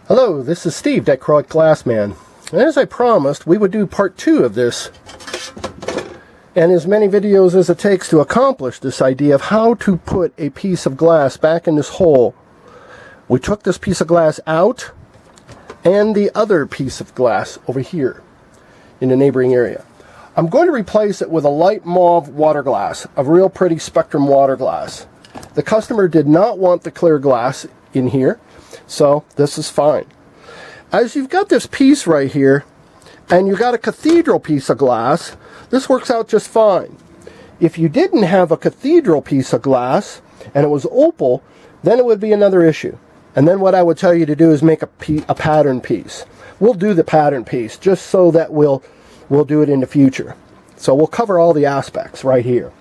Hello, this is Steve, Dichroic Glassman. And as I promised, we would do part 2 of this, and as many videos as it takes to accomplish this idea of how to put a piece of glass back in this hole. We took this piece of glass out, and the other piece of glass over here in the neighboring area. I'm going to replace it with a light mauve water glass, a real pretty spectrum water glass. The customer did not want the clear glass in here, so this is fine. As you've got this piece right here, and you've got a cathedral piece of glass, this works out just fine. If you didn't have a cathedral piece of glass, and it was opal, then it would be another issue. And then what I would tell you to do is make a pattern piece. We'll do the pattern piece, just so that we'll do it in the future. So we'll cover all the aspects right here.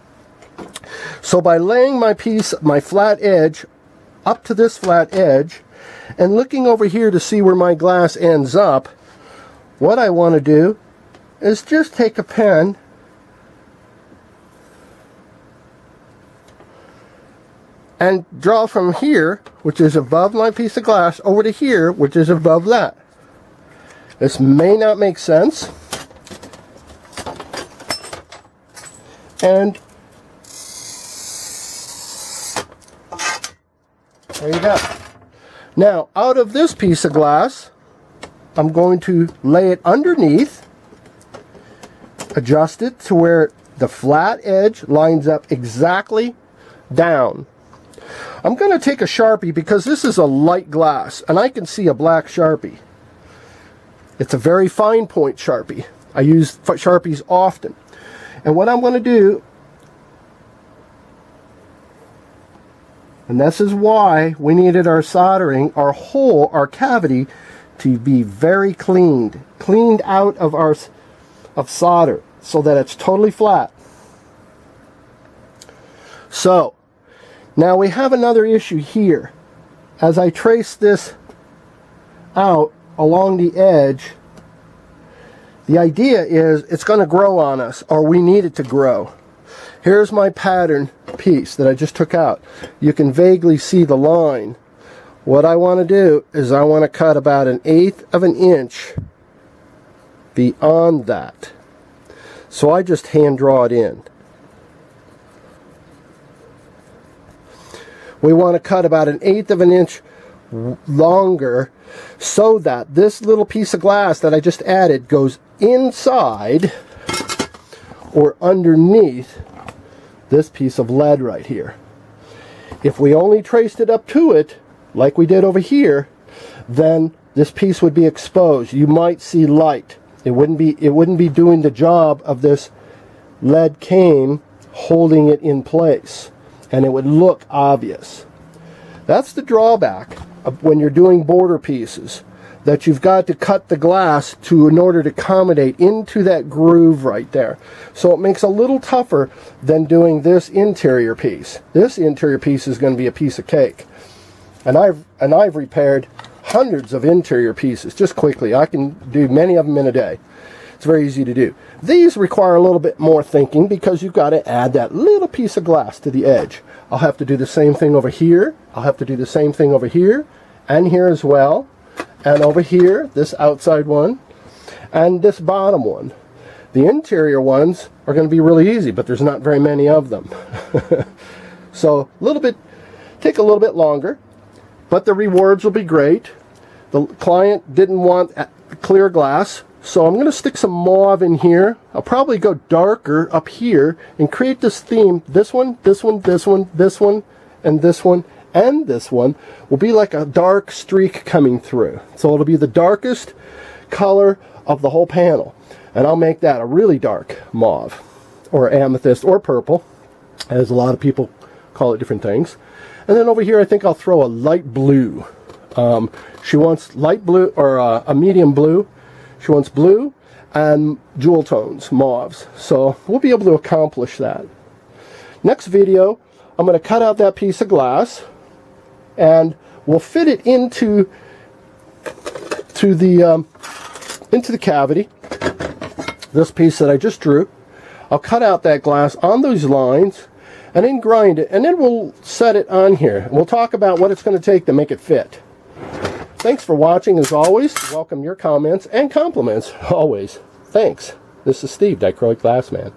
So by laying my flat edge up to this flat edge, and looking over here to see where my glass ends up, what I want to do is just take a pen and draw from here, which is above my piece of glass, over to here, which is above that. This may not make sense. And there you go. Now, out of this piece of glass, I'm going to lay it underneath, adjust it to where the flat edge lines up exactly down. I'm going to take a Sharpie because this is a light glass, and I can see a black Sharpie. It's a very fine point Sharpie. I use Sharpies often. And what I'm going to do, and this is why we needed our soldering, our hole, our cavity, to be very cleaned out of solder, so that it's totally flat. So, now we have another issue here. As I trace this out along the edge, the idea is it's going to grow on us, or we need it to grow. Here's my pattern piece that I just took out. You can vaguely see the line. What I want to do is I want to cut about 1/8 of an inch beyond that. So I just hand draw it in. We want to cut about 1/8 of an inch longer, so that this little piece of glass that I just added goes inside or underneath this piece of lead right here. If we only traced it up to it, like we did over here, then this piece would be exposed. You might see light. It wouldn't be doing the job of this lead cane holding it in place, and it would look obvious. That's the drawback of when you're doing border pieces, that you've got to cut the glass in order to accommodate into that groove right there. So it makes it a little tougher than doing this interior piece. This interior piece is going to be a piece of cake. And I've repaired hundreds of interior pieces just quickly. I can do many of them in a day. It's very easy to do. These require a little bit more thinking because you've got to add that little piece of glass to the edge. I'll have to do the same thing over here. I'll have to do the same thing over here and here as well. And over here, this outside one, and this bottom one. The interior ones are going to be really easy, but there's not very many of them. So take a little bit longer, but the rewards will be great. The client didn't want clear glass, so I'm going to stick some mauve in here. I'll probably go darker up here and create this theme. This one, this one, this one, this one, and this one. And this one will be like a dark streak coming through. So it'll be the darkest color of the whole panel. And I'll make that a really dark mauve, or amethyst, or purple, as a lot of people call it different things. And then over here I think I'll throw a light blue. She wants light blue, or a medium blue. She wants blue and jewel tones, mauves. So we'll be able to accomplish that. Next video, I'm going to cut out that piece of glass, and we'll fit it into the cavity. This piece that I just drew, I'll cut out that glass on those lines, and then grind it, and then we'll set it on here. We'll talk about what it's going to take to make it fit. Thanks for watching as always. Welcome your comments and compliments always. Thanks. This is Steve, Dichroic Glassman.